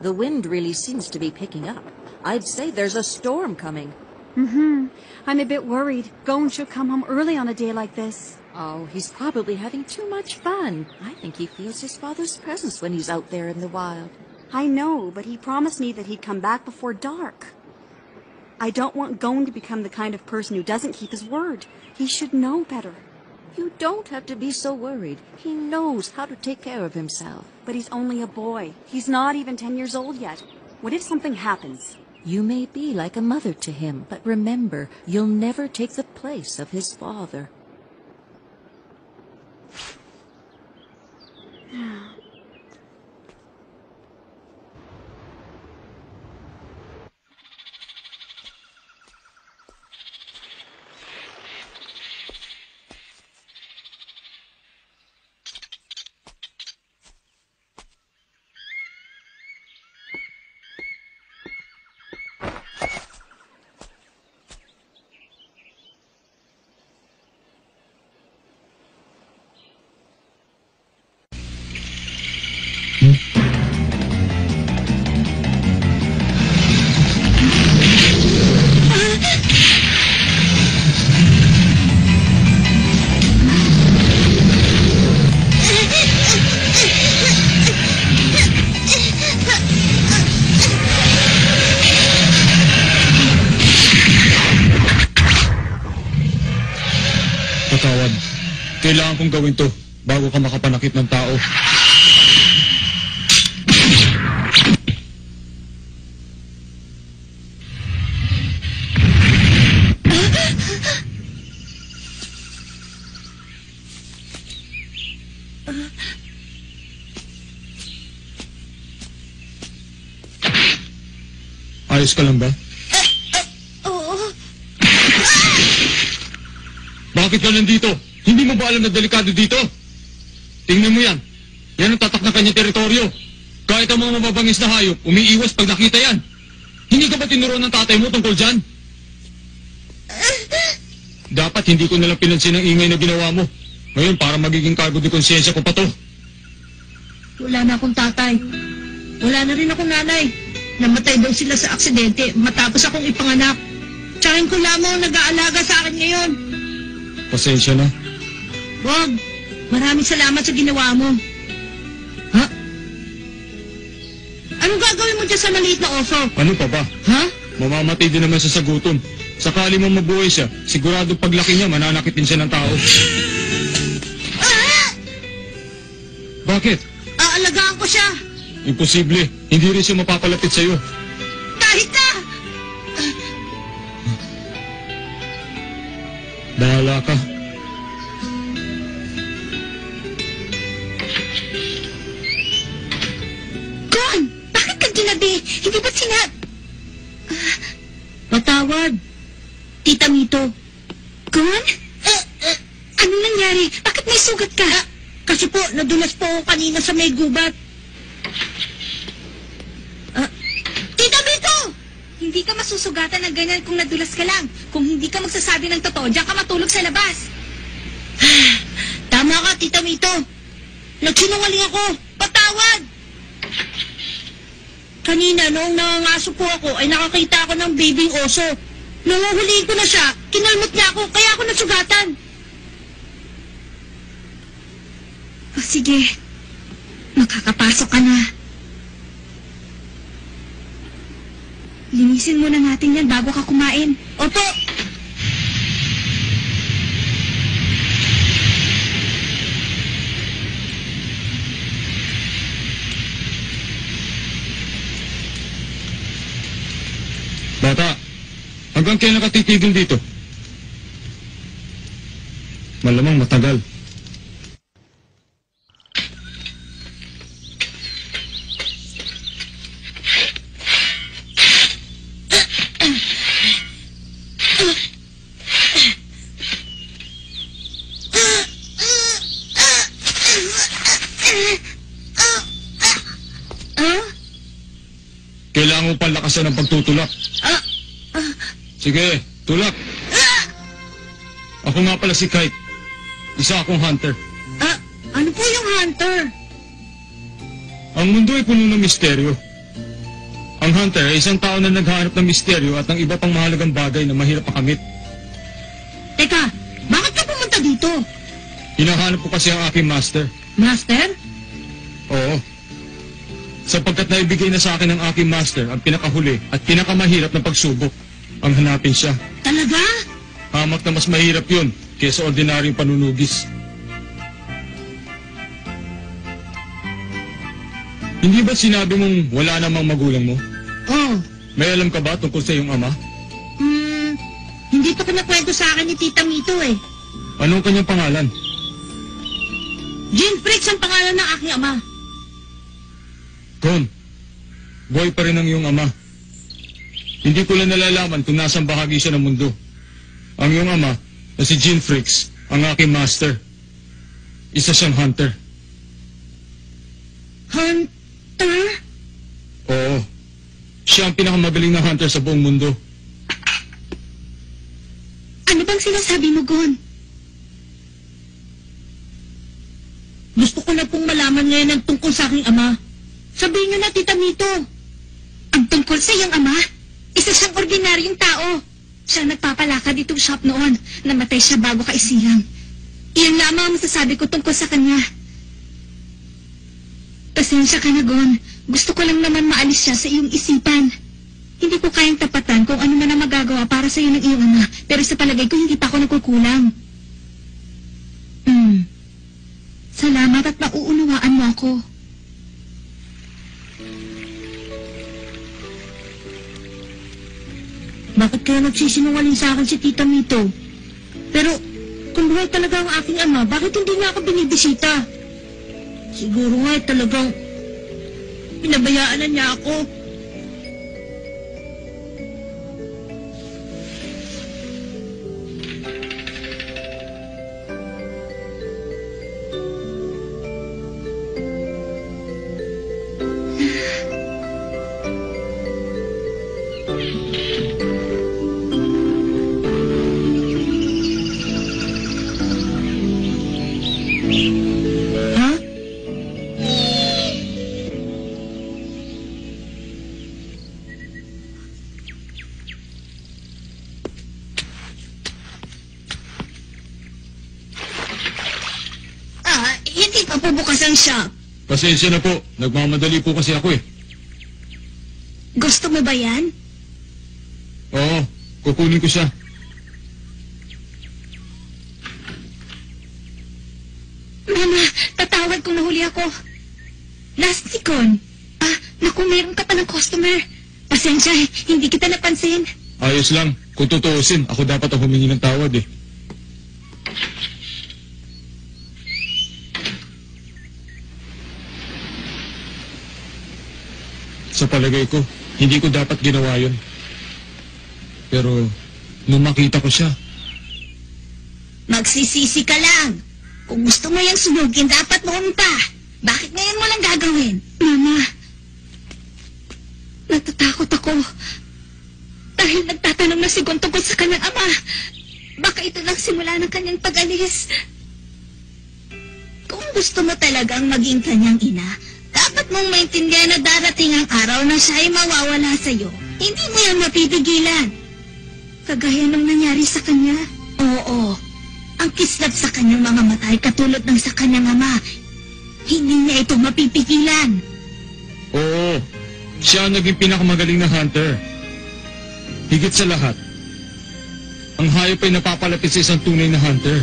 The wind really seems to be picking up. I'd say there's a storm coming. I'm a bit worried. Gon should come home early on a day like this. Oh, he's probably having too much fun. I think he feels his father's presence when he's out there in the wild. I know, but he promised me that he'd come back before dark. I don't want Gon to become the kind of person who doesn't keep his word. He should know better. You don't have to be so worried. He knows how to take care of himself. But he's only a boy. He's not even 10 years old yet. What if something happens? You may be like a mother to him, but remember, you'll never take the place of his father. Patawad. Kailangan kong gawin to bago ka makapanakit ng tao. Ayos ka lang ba? Bakit ka nandito? Hindi mo ba alam na delikado dito? Tingnan mo yan. Yan ang tatak na kanyang teritoryo. Kahit ang mga mababangis na hayop, umiiwas pag nakita yan. Hindi ka ba tinuruan ng tatay mo tungkol dyan? Dapat hindi ko nalang pinansin ang ingay na ginawa mo. Ngayon, para magiging cargo de konsensya ko pa to. Wala na akong tatay. Wala na rin akong nanay. Namatay daw sila sa aksidente matapos akong ipanganak. Tsahin ko lamang nag-aalaga sa akin ngayon. Pasensya na. Wag. Maraming salamat sa ginawa mo. Ha? Anong gagawin mo dyan sa maliit na oso? Ano pa ba? Ha? Mamamatay din naman siya sa gutom. Sakali mong mabuhay siya, sigurado paglaki niya, mananakit din siya ng tao. Bakit? Aalagaan ko siya. Imposible. Hindi rin siya mapapalapit sa'yo. Kahit na! Bahala ka. Gon! Bakit ka ginabi? Hindi ba Patawad. Tita Mito. Gon? Ano nangyari? Bakit may sugat ka? Kasi po, nadulas po ako kanina sa may gubat. Tita Mito! Hindi ka masusugatan ng ganyan kung nadulas ka lang. Kung hindi ka magsasabi ng totoo, diyan ka matulog sa labas. Tama ka, Tita Mito. Nagsinungaling ako. Patawad! Kanina, noong nangangaso po ako, ay nakakita ako ng babying oso. Nung huhulihin ko na siya, kinalmot niya ako, kaya ako nasugatan. O sige, makakapasok ka na. Linisin muna natin yan bago ka kumain. Opo! Bata, hanggang kailan ka titigil dito? Malamang matagal. Kailangan mo palakasan ang pagtutulak. Sige, tulak. Ako nga pala si Kite. Isa akong hunter. Ano po yung hunter? Ang mundo ay puno ng misteryo. Ang hunter ay isang tao na naghahanap ng misteryo at ng iba pang mahalagang bagay na mahirap makamit. Teka, bakit ka pumunta dito? Hinahanap ko kasi ang aking master. Master? Oo. Sapagkat naibigay na sa akin ng aking master ang pinakahuli at pinakamahirap na pagsubok. Ang hanapin siya. Talaga? Hamak na mas mahirap yun kaysa ordinaryong panunugis. Hindi ba sinabi mong wala namang magulang mo? Oo. May alam ka ba tungkol sa iyong ama? Hindi to kinakwento sa akin ni Tita Mito eh. Anong kanyang pangalan? Jean Fritz ang pangalan ng aking ama. Kon, buhay pa rin ang iyong ama. Hindi ko lang nalalaman kung nasang bahagi siya ng mundo. Ang iyong ama, na si Jean Fricks, ang aking master. Isa siyang hunter. Hunter? Oo. Siya ang pinakamagaling na hunter sa buong mundo. Ano bang sinasabi mo, Gon? Gusto ko na pong malaman ngayon ang tungkol sa aking ama. Sabihin niyo na, Tita Mito. Ang tungkol sa iyong ama, isa siyang ordinaryong tao. Siya nagpapalakad itong shop noon. Namatay siya bago kaisilang. Iyan lamang ang masasabi ko tungkol sa kanya. Pasensya ka na, Gon. Gusto ko lang naman maalis siya sa iyong isipan. Hindi ko kayang tapatan kung ano man ang magagawa para sa iyo ng iyong ama. Pero sa palagay ko, hindi pa ako nagkukulang. Salamat at nauunawaan mo ako. Bakit kaya nagsisinungaling sa akin si Tita Mito? Pero, kung buhay talaga ang aking ama, bakit hindi niya ako binibisita? Siguro nga talagang pinabayaan na niya ako. Hindi pa po bukas ang shop. Pasensya na po. Nagmamadali po kasi ako eh. Gusto mo ba yan? Oo, kukunin ko siya. Mama, tatawag kung nahuli ako. Last si Con. Naku, mayroon ka pa ng customer. Pasensya eh, hindi kita napansin. Ayos lang. Kung tutuusin, ako dapat ang humingi ng tawad eh. Sa palagay ko, hindi ko dapat ginawa yun. Pero, nung makita ko siya, Magsisisi ka lang. Kung gusto mo yung sunugin, dapat noon pa. Bakit ngayon mo lang gagawin? Mama, natatakot ako. Dahil nagtatanong na si Gon tungkol sa kanyang ama. Baka ito lang simula ng kanyang pag-alis. Kung gusto mo talagang maging kanyang ina, dapat mong maintindihan na darating ang araw na siya ay mawawala sa'yo. Hindi mo yan mapipigilan. Kagaya nung nangyari sa kanya. Oo. Ang kislap sa kanyang mamamatay katulad ng sa kanyang ama. Hindi niya ito mapipigilan. oo, siya ang naging pinakamagaling na hunter. Higit sa lahat, ang hayop ay napapalapit sa isang tunay na hunter.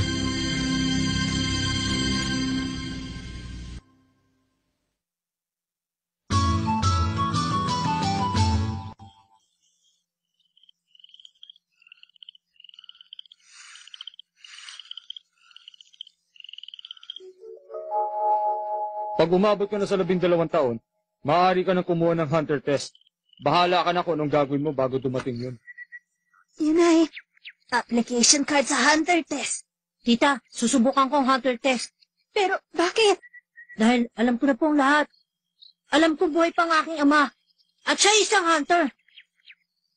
Pag umabot ka na sa 12 taon, maaari ka nang kumuha ng hunter test. Bahala ka na kung anong gagawin mo bago dumating yun. Yun ay, application card sa hunter test. Tita, susubukan ko ang hunter test. Pero bakit? Dahil alam ko na po ang lahat. Alam ko buhay pa ang aking ama. At siya isang hunter.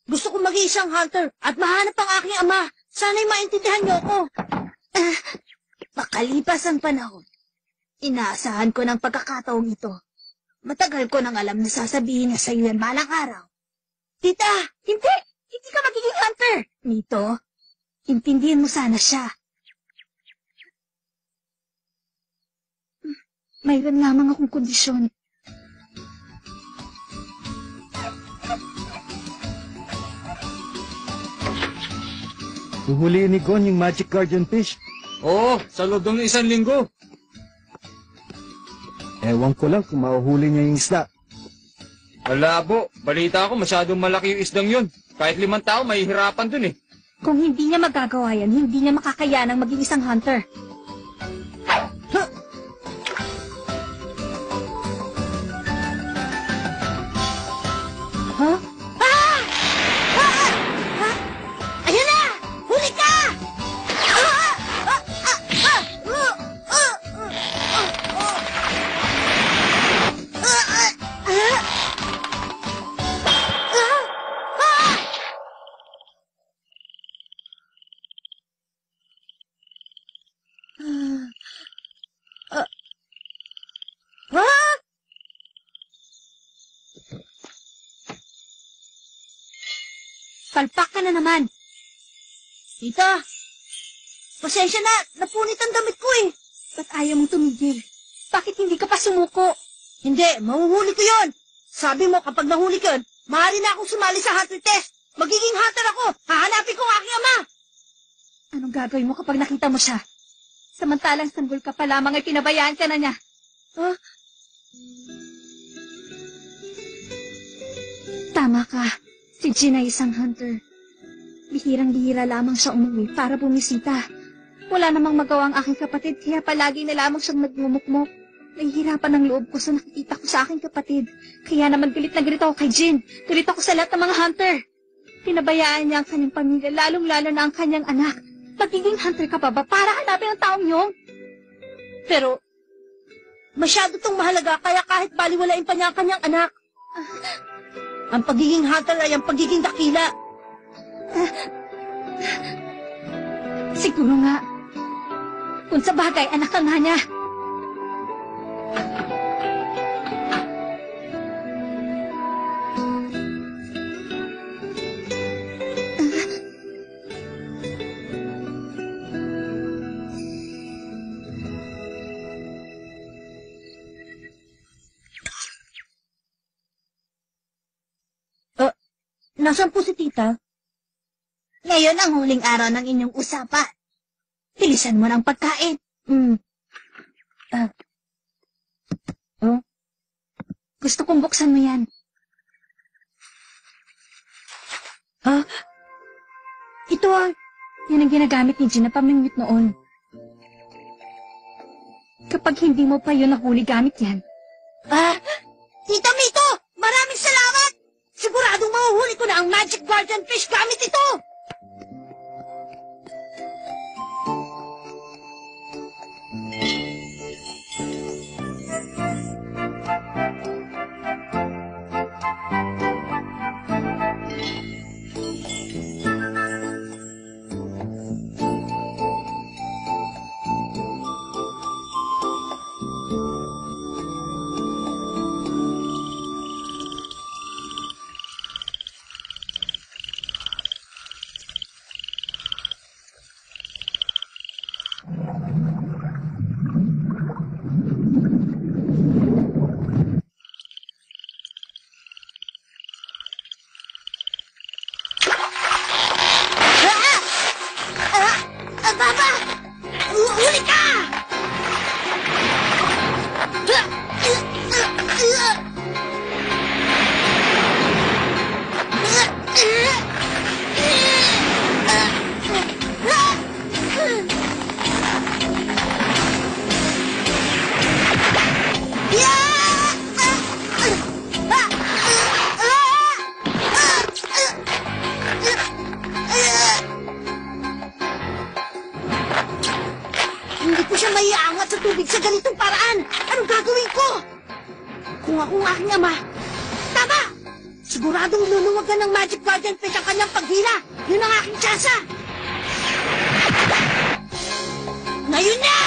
Gusto ko maging isang hunter at mahanap ang aking ama. Sana'y maintindihan niyo ako. Makalipas ang panahon, inaasahan ko ng pagkakataong ito. Matagal ko nang alam na sasabihin na sa iyo yan balang araw. Tita, hindi! Hindi ka magiging hunter! Nito, intindihin mo sana siya. Mayroon lamang akong kondisyon. Huhuliin ni Gon yung magic guardian fish. Oo, sa loob ng 1 linggo. Ewan ko lang kung mahuhuli niya yung isda. Malabo. Balita ko masyadong malaki yung isdang yun. Kahit 5 tao, mahihirapan dun eh. Kung hindi niya magagawa yan, hindi niya makakayanang maging isang hunter. Huh? Ayun na! Huli ka! Palpak ka na naman. Tita, pasensya na. Napunit ang damit ko eh. Ba't ayaw mong tumigil? Bakit hindi ka pa sumuko? Hindi, mahuhuli ko yon. Sabi mo kapag nahuli ko yun, maaari na akong sumali sa hunter test. Magiging hunter ako. Hahanapin ko ang aking ama. Anong gagawin mo kapag nakita mo siya? Samantalang sanggol ka pa lamang ay pinabayaan ka na niya. Huh? Tama ka. Si Jin ay isang hunter. Bihirang-bihira lamang siya umuwi para bumisita. Wala namang magawa ang aking kapatid, kaya palagi na lamang siyang nagmumukmok. Nahihirapan ang loob ko sa nakikita ko sa aking kapatid. Kaya naman galit na galit ako kay Jin. Galit ako sa lahat ng mga hunter. Pinabayaan niya ang kanyang pamilya, lalong-lalo na ang kanyang anak. Magiging hunter ka pa ba para hanapin ang taong yun? Pero, masyado tong mahalaga kaya kahit baliwalain pa niya ang kanyang anak. Ang pagiging hunter ay ang pagiging dakila. Siguro nga. Kung sa bagay, anak ka nga niya. Nasaan po si tita? Ngayon ang huling araw ng inyong usapan. Bilisan mo ng pagkain. Gusto kong buksan mo yan. Ito yan ang ginagamit ni Jin na pamingwit noon. Kapag hindi mo pa yun nahuli gamit yan. Tita Mito! Maraming salamat! Siguradong mahuhuli ko na ang magic guardian fish gamit ito! ganitong paraan? Anong gagawin ko? Kung ako ang aking ama, tama! Siguradong luluwagan ng Magic Guardian Fish ang kanyang paghila. Yun ang aking tsansa. Ngayon na!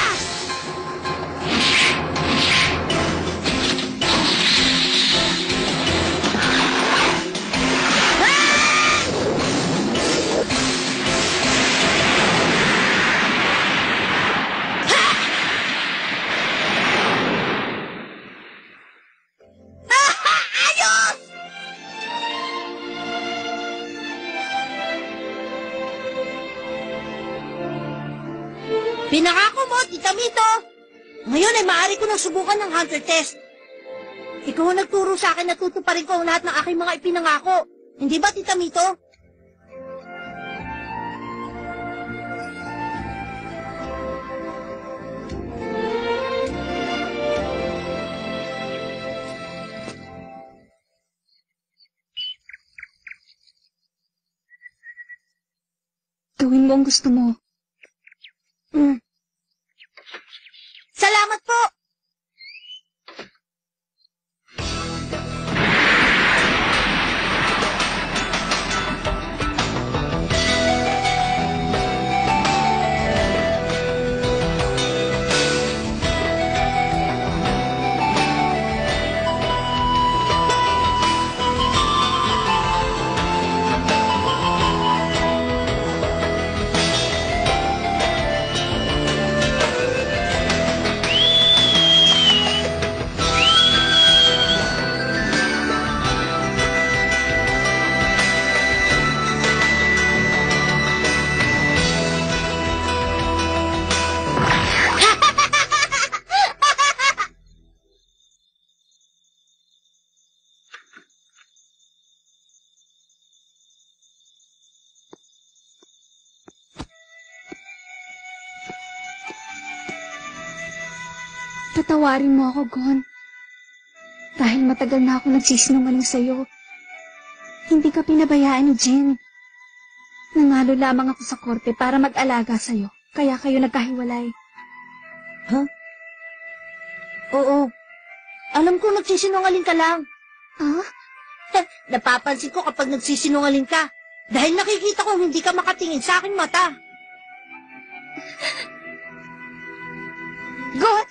Pinangako mo, Tita Mito! Ngayon ay maaari ko nang subukan ng Hunter Test. Ikaw ang nagturo sa akin na tutuparin ko ang lahat ng aking mga ipinangako. Hindi ba, Tita Mito? Gawin mo ang gusto mo. Salamat po! Patawarin mo ako, Gon. Dahil matagal na ako nagsisinungaling sa'yo. Hindi ka pinabayaan ni Jin. Nangalo lamang ako sa korte para mag-alaga sa'yo. Kaya kayo nagkahiwalay. Huh? Oo. Alam ko nagsisinungaling ka lang. Ah? Napapansin ko kapag nagsisinungaling ka. Dahil nakikita kong hindi ka makatingin sa aking mata. Gon!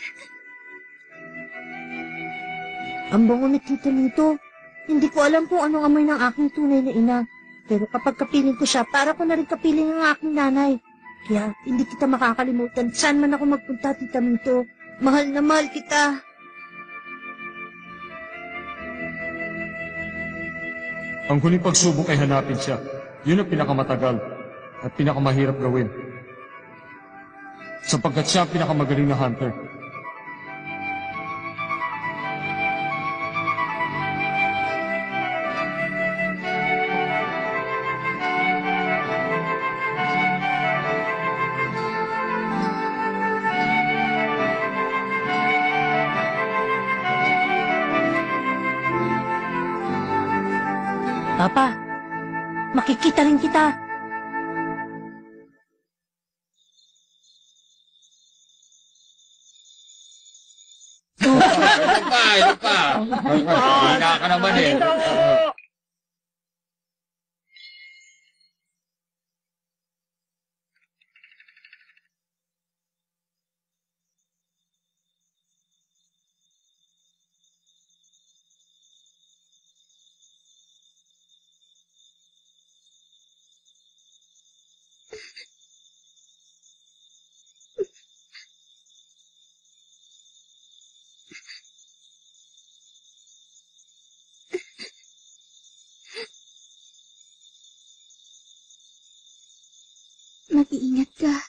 Ang bango ni Tita Mito. Hindi ko alam kung anong amoy ng aking tunay na ina. Pero kapag kapiling ko siya, para ko na rin kapiling ang aking nanay. Kaya hindi kita makakalimutan. Saan man ako magpunta, Tita Mito. Mahal na mahal kita. Ang huling pagsubok ay hanapin siya. Yun ang pinakamatagal at pinakamahirap gawin. Sapagkat siya ang pinakamagaling na hunter. Papa, makikita rin kita. Ilan pa. Hina ka naman eh. Mag-iingat ka.